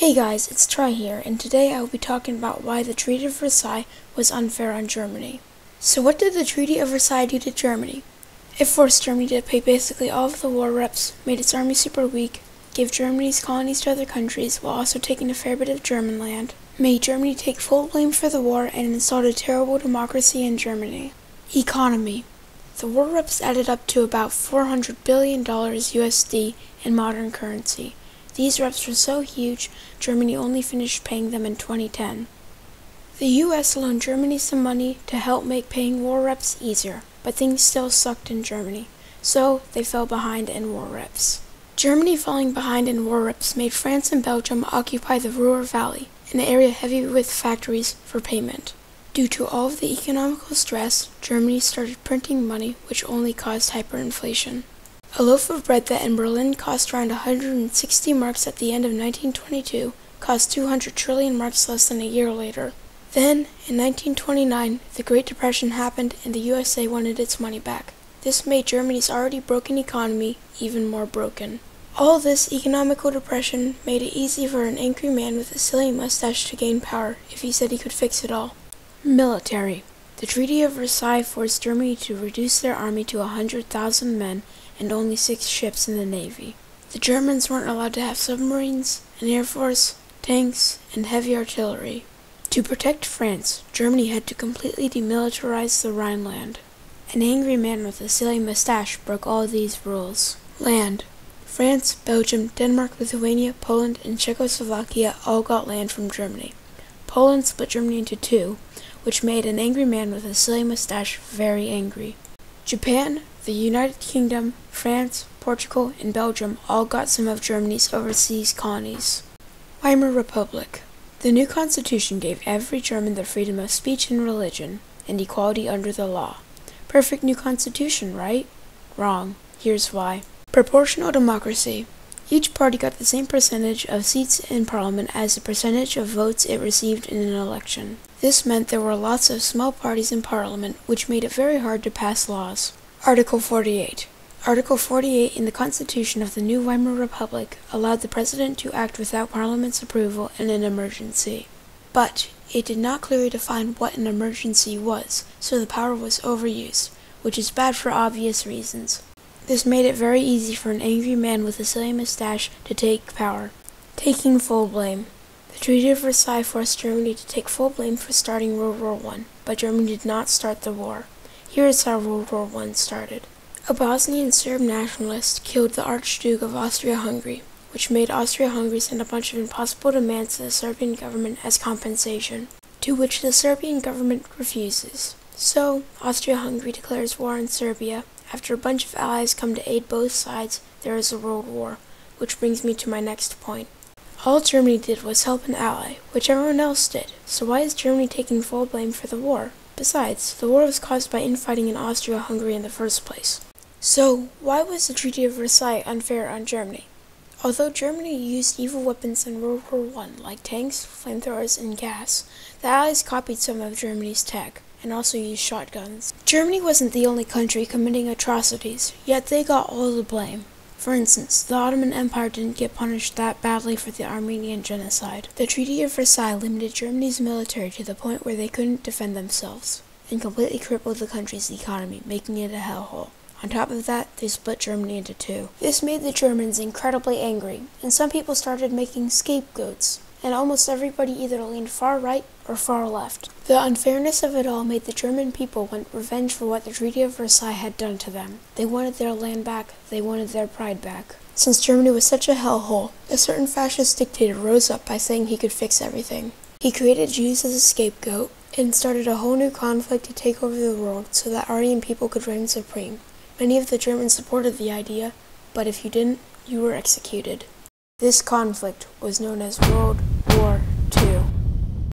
Hey guys, it's Try here, and today I will be talking about why the Treaty of Versailles was unfair on Germany. So what did the Treaty of Versailles do to Germany? It forced Germany to pay basically all of the war reps, made its army super weak, gave Germany's colonies to other countries while also taking a fair bit of German land, made Germany take full blame for the war, and installed a terrible democracy in Germany. Economy. The war reps added up to about $400 billion USD in modern currency. These reps were so huge, Germany only finished paying them in 2010. The US loaned Germany some money to help make paying war reps easier, but things still sucked in Germany, so they fell behind in war reps. Germany falling behind in war reps made France and Belgium occupy the Ruhr Valley, an area heavy with factories, for payment. Due to all of the economical stress, Germany started printing money, which only caused hyperinflation. A loaf of bread that in Berlin cost around 160 marks at the end of 1922 cost 200 trillion marks less than a year later. Then, in 1929, the Great Depression happened and the USA wanted its money back. This made Germany's already broken economy even more broken. All this economical depression made it easy for an angry man with a silly mustache to gain power if he said he could fix it all. Military. The Treaty of Versailles forced Germany to reduce their army to 100,000 men and only 6 ships in the Navy. The Germans weren't allowed to have submarines, an air force, tanks, and heavy artillery. To protect France, Germany had to completely demilitarize the Rhineland. An angry man with a silly mustache broke all these rules. Land. France, Belgium, Denmark, Lithuania, Poland, and Czechoslovakia all got land from Germany. Poland split Germany into 2, which made an angry man with a silly mustache very angry. Japan, the United Kingdom, France, Portugal, and Belgium all got some of Germany's overseas colonies. Weimar Republic. The new constitution gave every German the freedom of speech and religion, and equality under the law. Perfect new constitution, right? Wrong. Here's why. Proportional democracy. Each party got the same percentage of seats in parliament as the percentage of votes it received in an election. This meant there were lots of small parties in parliament, which made it very hard to pass laws. Article 48. Article 48 in the Constitution of the new Weimar Republic allowed the president to act without Parliament's approval in an emergency. But it did not clearly define what an emergency was, so the power was overused, which is bad for obvious reasons. This made it very easy for an angry man with a silly mustache to take power. Taking full blame. The Treaty of Versailles forced Germany to take full blame for starting World War I, but Germany did not start the war. Here is how World War I started. A Bosnian Serb nationalist killed the Archduke of Austria-Hungary, which made Austria-Hungary send a bunch of impossible demands to the Serbian government as compensation, to which the Serbian government refuses. So, Austria-Hungary declares war on Serbia. After a bunch of allies come to aid both sides, there is a world war, which brings me to my next point. All Germany did was help an ally, which everyone else did, so why is Germany taking full blame for the war? Besides, the war was caused by infighting in Austria-Hungary in the first place. So, why was the Treaty of Versailles unfair on Germany? Although Germany used evil weapons in World War I, like tanks, flamethrowers, and gas, the Allies copied some of Germany's tech, and also used shotguns. Germany wasn't the only country committing atrocities, yet they got all the blame. For instance, the Ottoman Empire didn't get punished that badly for the Armenian genocide. The Treaty of Versailles limited Germany's military to the point where they couldn't defend themselves, and completely crippled the country's economy, making it a hellhole. On top of that, they split Germany into 2. This made the Germans incredibly angry, and some people started making scapegoats, and almost everybody either leaned far right or far left. The unfairness of it all made the German people want revenge for what the Treaty of Versailles had done to them. They wanted their land back, they wanted their pride back. Since Germany was such a hellhole, a certain fascist dictator rose up by saying he could fix everything. He created Jews as a scapegoat, and started a whole new conflict to take over the world so that Aryan people could reign supreme. Many of the Germans supported the idea, but if you didn't, you were executed. This conflict was known as World